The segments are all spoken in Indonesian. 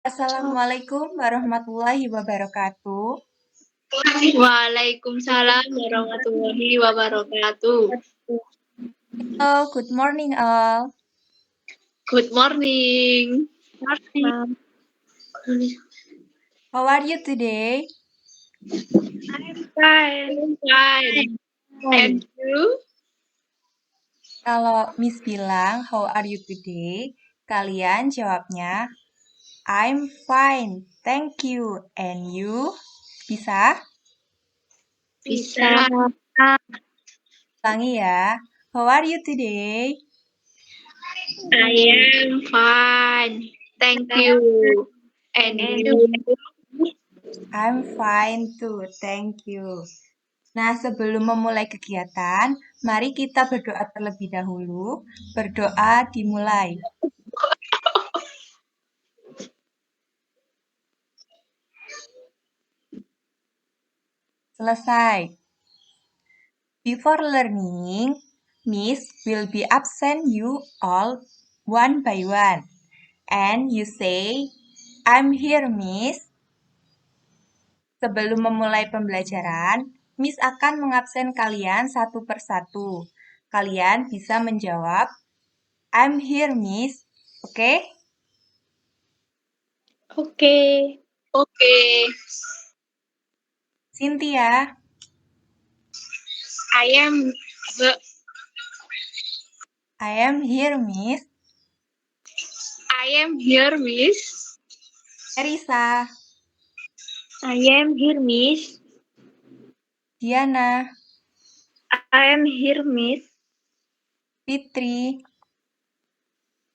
Assalamualaikum warahmatullahi wabarakatuh. Waalaikumsalam warahmatullahi wabarakatuh. Hello, good morning all. Good morning. How are you today? Fine. And you? Kalau Miss bilang, how are you today? Kalian jawabnya, I'm fine, thank you. And you? Bisa? Bisa. Ulangi ya. How are you today? I am fine. Thank you. And you? I'm fine too, thank you. Nah, sebelum memulai kegiatan, mari kita berdoa terlebih dahulu. Berdoa dimulai. Selesai. Before learning, Miss will be absent you all one by one. And you say, I'm here, Miss. Sebelum memulai pembelajaran, Miss akan mengabsen kalian satu persatu. Kalian bisa menjawab, I'm here, Miss. Oke? Oke. Cynthia, I am I am here, Miss. here, Miss. Erisa, I am here, Miss. Diana, I am here, Miss. Fitri,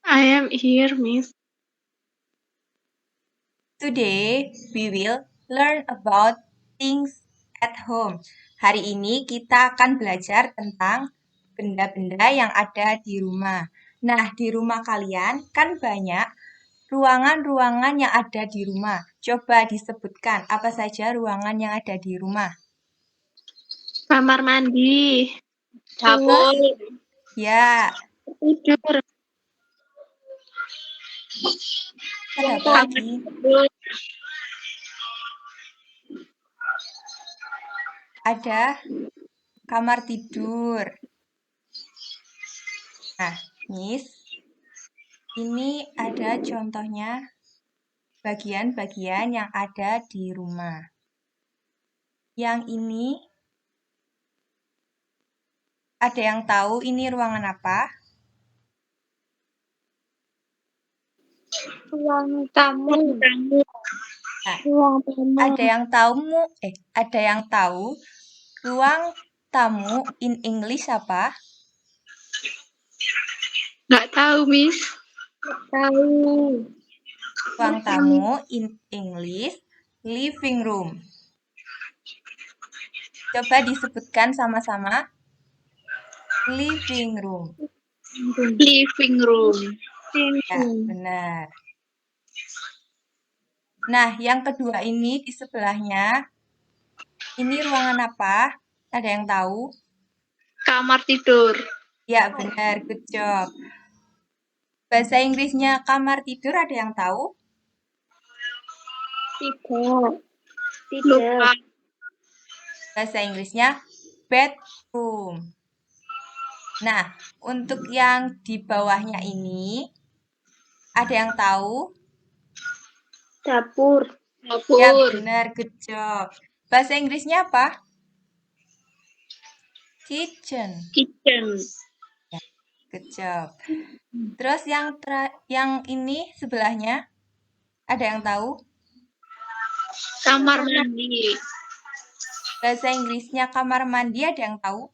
I am here, Miss. Today, we will learn about things at home. Hari ini kita akan belajar tentang benda-benda yang ada di rumah. Nah, di rumah kalian kan banyak ruangan-ruangan yang ada di rumah. Coba disebutkan apa saja ruangan yang ada di rumah. Kamar mandi. Dapur. Ya, Tidur. ada apa lagi? Ada kamar tidur. Nah, Miss, ini ada contohnya bagian-bagian yang ada di rumah. Yang ini, ada yang tahu ini ruangan apa? Ruang tamu. Nah, Ruang tamu. ada yang tahu ruang tamu in English apa? Nggak tahu, Miss. Tahu. Ruang tamu in English, living room. Coba disebutkan sama-sama. Living room. Living room. Ya, benar. Nah, yang kedua ini di sebelahnya, ini ruangan apa? Ada yang tahu? Kamar tidur. Ya, benar. Good job. Bahasa Inggrisnya kamar tidur ada yang tahu? Tidak. Lupa. Bahasa Inggrisnya bedroom. Nah, untuk yang di bawahnya ini, ada yang tahu? Dapur. Ya, benar. Good job. Bahasa Inggrisnya apa? Kitchen. Ya, good job. Terus yang ini sebelahnya, ada yang tahu? Kamar mandi. Bahasa Inggrisnya kamar mandi ada yang tahu?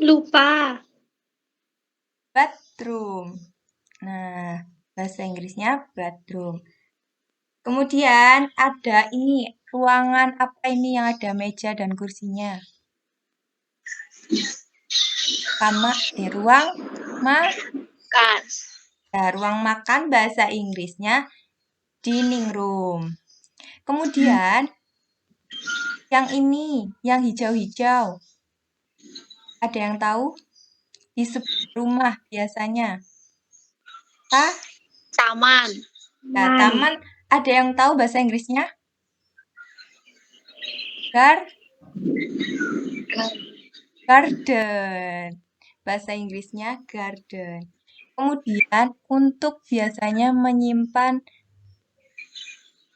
Lupa. Bathroom. Nah, bahasa Inggrisnya bathroom. Kemudian ada ini, ruangan apa ini yang ada meja dan kursinya? Ruang makan. Nah, ruang makan bahasa Inggrisnya dining room. Kemudian yang ini, yang hijau-hijau. Ada yang tahu? Di sebuah rumah biasanya. Taman. Ya, taman. Ada yang tahu bahasa Inggrisnya? Garden. Bahasa Inggrisnya garden. Kemudian untuk biasanya menyimpan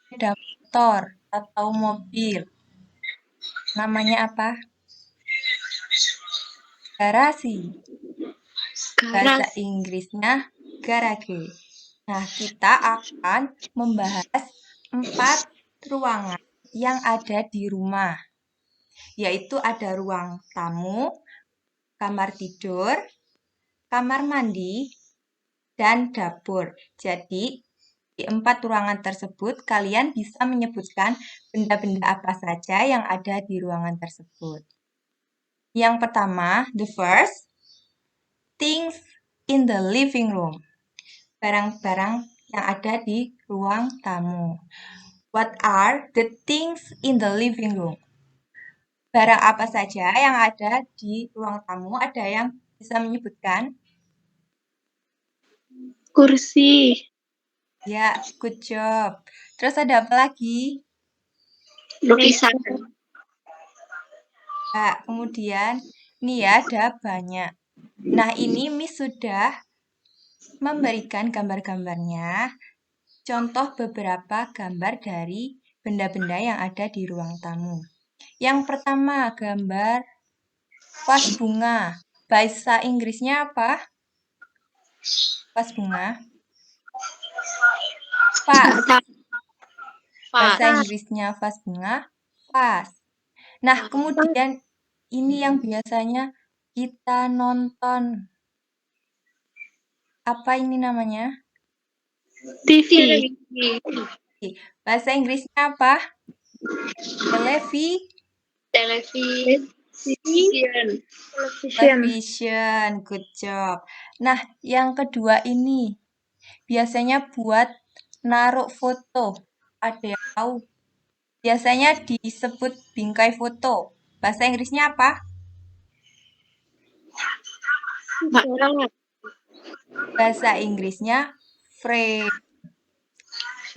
sepeda motor atau mobil. Namanya apa? Garasi. Bahasa Garasi. Inggrisnya garage. Nah, kita akan membahas 4 ruangan yang ada di rumah, yaitu ada ruang tamu, kamar tidur, kamar mandi, dan dapur. Jadi, di 4 ruangan tersebut, kalian bisa menyebutkan benda-benda apa saja yang ada di ruangan tersebut. Yang pertama, the first, things in the living room. Barang-barang yang ada di ruang tamu. What are the things in the living room? Barang apa saja yang ada di ruang tamu? Ada yang bisa menyebutkan? Kursi. Ya, good job. Terus ada apa lagi? Lukisan. Ya, kemudian nih ya ada banyak. Nah, ini Miss sudah memberikan gambar-gambarnya. Contoh beberapa gambar dari benda-benda yang ada di ruang tamu. Yang pertama, gambar vas bunga. Bahasa Inggrisnya apa? Vas bunga. Vas. Bahasa Inggrisnya vas bunga. Vas. Nah, kemudian ini yang biasanya kita nonton. Apa ini namanya? TV. Bahasa Inggrisnya apa? Television. Television. Good job. Nah, yang kedua ini biasanya buat naruh foto. Ada yang tahu? Biasanya disebut bingkai foto. Bahasa Inggrisnya apa? Bahasa Inggrisnya frame.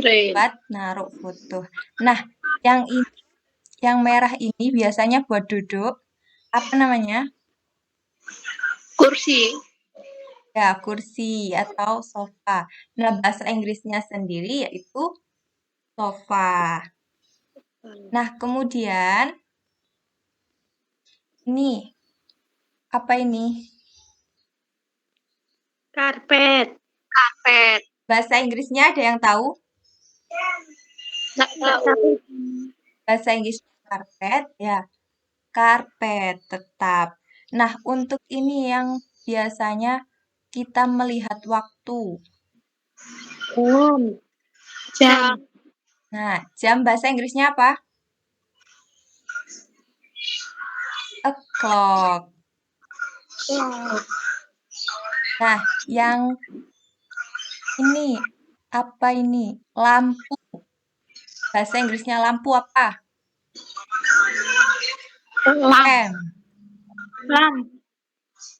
Buat naruh foto. Nah, yang ini, yang merah ini biasanya buat duduk. Apa namanya? Kursi. Ya, kursi atau sofa. Nah, bahasa Inggrisnya sendiri yaitu sofa. Nah, kemudian ini apa ini? Karpet. Bahasa Inggrisnya ada yang tahu? Nggak tahu. Bahasa Inggris karpet, ya, karpet tetap. Nah, untuk ini yang biasanya kita melihat waktu. Jam. Nah, jam bahasa Inggrisnya apa? A clock. Nah, yang ini apa ini? Lampu. Bahasa Inggrisnya lampu apa? Lamp.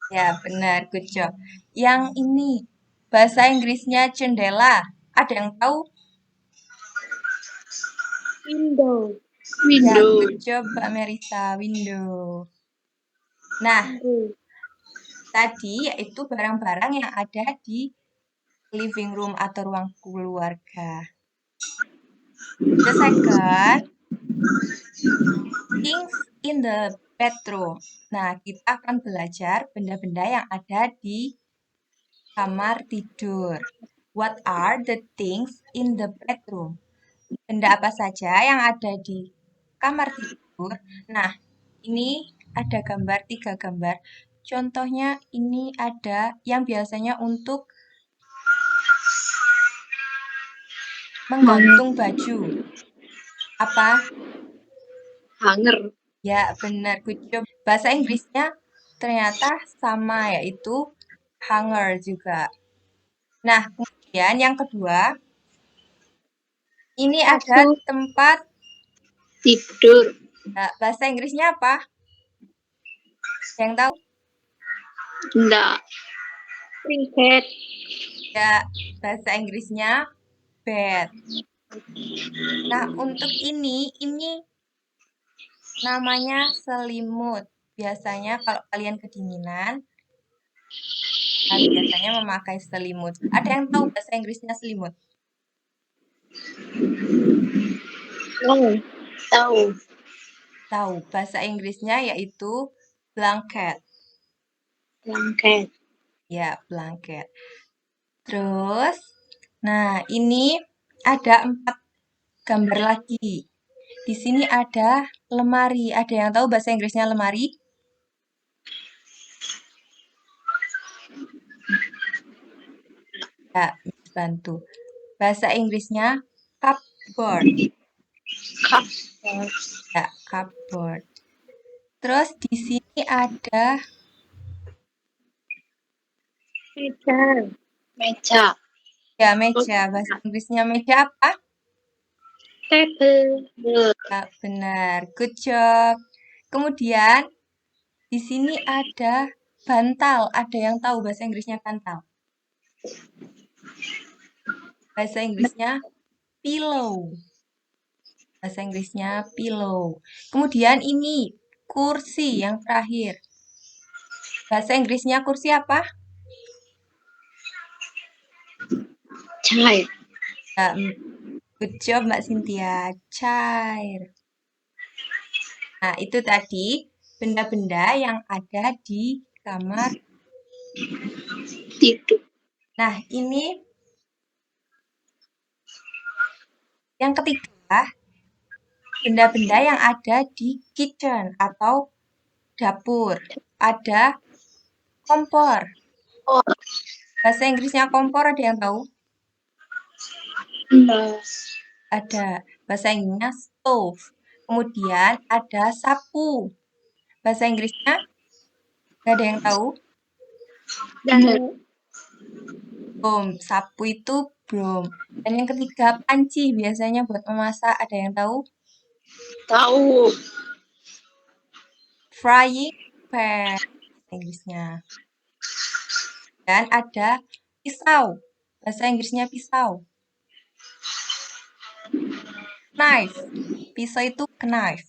Ya, benar. Good job. Yang ini bahasa Inggrisnya jendela. Ada yang tahu? Ya, good job Mbak Merisa. Window. Nah, tadi yaitu barang-barang yang ada di living room atau ruang keluarga. The second, things in the bedroom. Nah, kita akan belajar benda-benda yang ada di kamar tidur. What are the things in the bedroom? Benda apa saja yang ada di kamar tidur? Nah, ini ada gambar, 3 gambar. Contohnya ini ada yang biasanya untuk menggantung baju. Apa? Hanger. Ya, benar. Good job. Bahasa Inggrisnya ternyata sama, yaitu hanger juga. Nah, kemudian yang kedua, ini ada tempat Tidur. bahasa Inggrisnya apa? Yang tahu? Enggak. Bed. Ya, bahasa Inggrisnya bed. Nah, untuk ini namanya selimut. Biasanya kalau kalian kedinginan, biasanya memakai selimut. Ada yang tahu bahasa Inggrisnya selimut? Oh, tahu. Tahu. Bahasa Inggrisnya yaitu blanket. Blanket. Ya, blanket. Terus, nah ini ada 4 gambar lagi. Di sini ada lemari. Ada yang tahu bahasa Inggrisnya lemari? Ya, bantu. Bahasa Inggrisnya cupboard. Cupboard. Ya, cupboard. Terus di sini ada Meja. Meja. ya meja. Bahasa Inggrisnya meja apa? Table. Ya, benar. Good job. Kemudian di sini ada bantal. Ada yang tahu bahasa Inggrisnya bantal? Bahasa Inggrisnya pillow. Bahasa Inggrisnya pillow. Kemudian ini kursi yang terakhir. Bahasa Inggrisnya kursi apa? Chair. Ya, good job Mbak Cynthia. Chair. Nah, itu tadi benda-benda yang ada di kamar. Tidur. Nah, ini yang ketiga, benda-benda yang ada di kitchen atau dapur. Ada kompor. Oh, Bahasa Inggrisnya kompor ada yang tahu? enggak. Ada. Bahasa Inggrisnya stove. Kemudian ada sapu. Bahasa Inggrisnya nggak ada yang tahu? Dan Broom. Sapu itu broom. Dan yang ketiga panci. Biasanya buat memasak ada yang tahu? tahu. Frying pan. Bahasa Inggrisnya. Dan ada pisau. Bahasa Inggrisnya pisau. Knife. Pisau itu knife.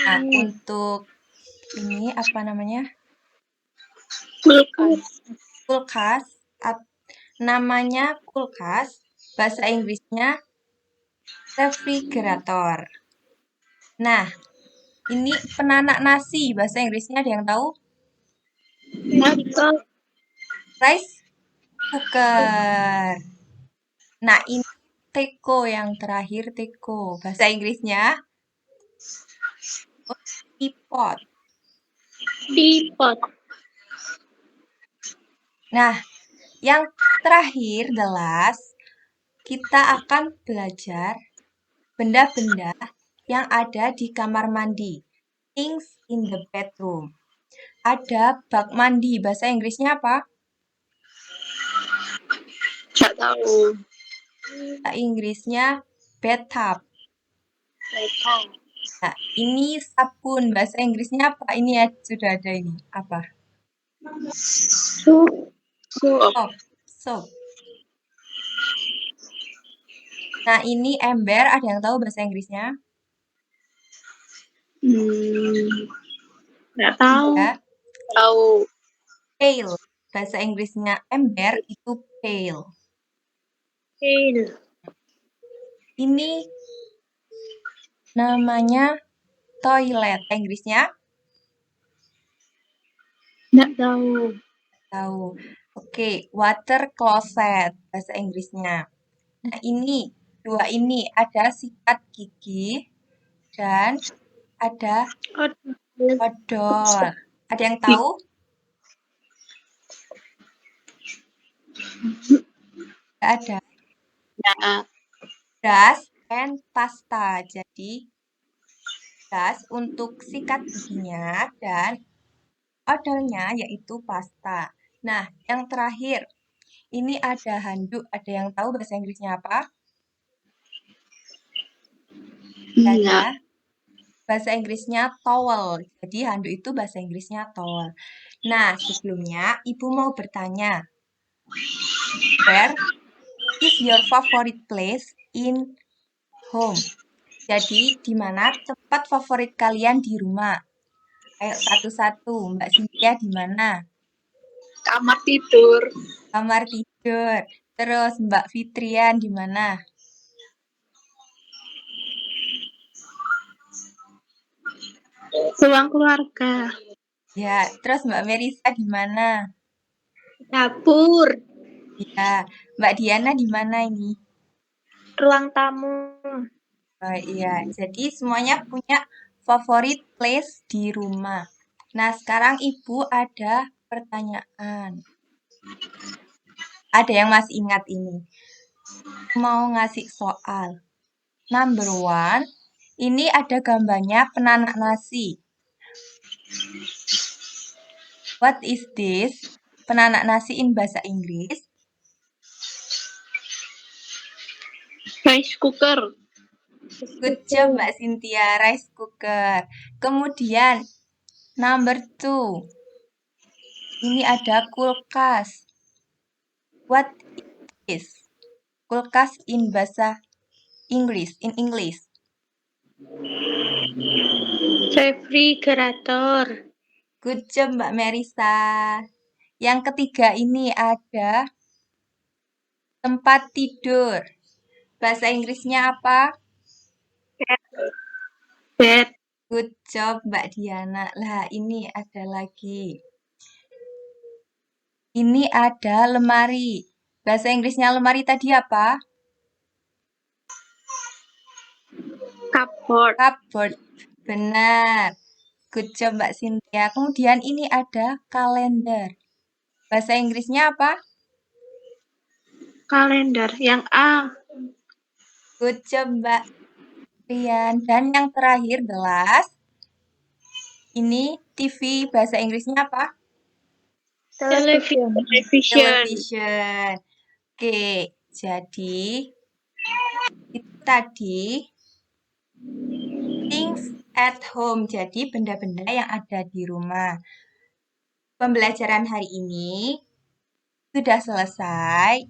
Nah, untuk ini apa namanya? Kulkas. Kulkas. Namanya kulkas. Bahasa Inggrisnya refrigerator. Nah, ini penanak nasi. Bahasa Inggrisnya ada yang tahu? Atau Rice cooker. Nah, ini teko yang terakhir teko. Bahasa Inggrisnya teapot. teapot. Nah, yang terakhir the last, kita akan belajar benda-benda yang ada di kamar mandi. Things in the bedroom. Ada bak mandi. Bahasa Inggrisnya apa? Nggak tahu. Bahasa Inggrisnya bathtub. Bathtub. Nah, ini sabun. Bahasa Inggrisnya apa? Ini ya, sudah ada ini. Apa? Sup. Sup. Soap. Soap. Nah, ini ember. Ada yang tahu bahasa Inggrisnya? Nggak tahu. Ya, Tahu. pail. Bahasa Inggrisnya ember itu pail. Pail. Ini namanya toilet. Inggrisnya? Nggak tahu. Tahu. Oke, water closet. Bahasa Inggrisnya. Nah, ini. Dua ini. Ada sikat gigi dan ada odol. Ada yang tahu? Nggak ada. Ya. Brush and pasta. Jadi, brush untuk sikat giginya dan odolnya yaitu pasta. Nah, yang terakhir. Ini ada handuk. Ada yang tahu bahasa Inggrisnya apa? Nggak ada. Nggak. Bahasa Inggrisnya towel. Jadi handuk itu bahasa Inggrisnya towel. Nah, sebelumnya Ibu mau bertanya. Where is is your favorite place in home? Jadi, di mana tempat favorit kalian di rumah? Ayo satu-satu, Mbak Cynthia di mana? Kamar tidur. Kamar tidur. Terus Mbak Fitrian di mana? Ruang keluarga. Ya, terus Mbak Merisa di mana? Dapur. Ya, Mbak Diana di mana ini? Ruang tamu. Oh iya, jadi semuanya punya favorit place di rumah. Nah, sekarang Ibu ada pertanyaan. Ada yang masih ingat ini? Mau ngasih soal. Number one, ini ada gambarnya penanak nasi. What is this? Penanak nasi in bahasa Inggris. Rice cooker. Good job, Mbak Cynthia. Rice cooker. Kemudian, number two. Ini ada kulkas. What is kulkas in bahasa Inggris? In English. Refrigerator. Good job, Mbak Merisa. Yang ketiga ini ada tempat tidur. Bahasa Inggrisnya apa? Bed. Good job, Mbak Diana. Lah, ini ada lagi. Ini ada lemari. Bahasa Inggrisnya lemari tadi apa? Cupboard. Cupboard. Benar. Good job, Mbak Cynthia. Kemudian ini ada kalender. Bahasa Inggrisnya apa? Kalender. Yang A. Good job, Mbak Rian. Dan yang terakhir gelas. Ini TV. Bahasa Inggrisnya apa? Television. Television. Oke, jadi itu tadi things at home. Jadi benda-benda yang ada di rumah. Pembelajaran hari ini sudah selesai.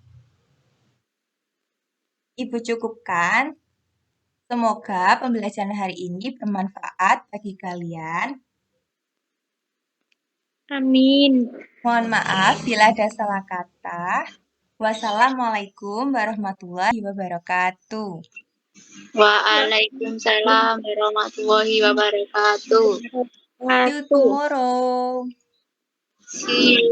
Ibu cukupkan. Semoga pembelajaran hari ini bermanfaat bagi kalian. Amin. Mohon maaf bila ada salah kata. Wassalamualaikum warahmatullahi wabarakatuh. Waalaikumsalam warahmatullahi wabarakatuh. See you tomorrow. See you.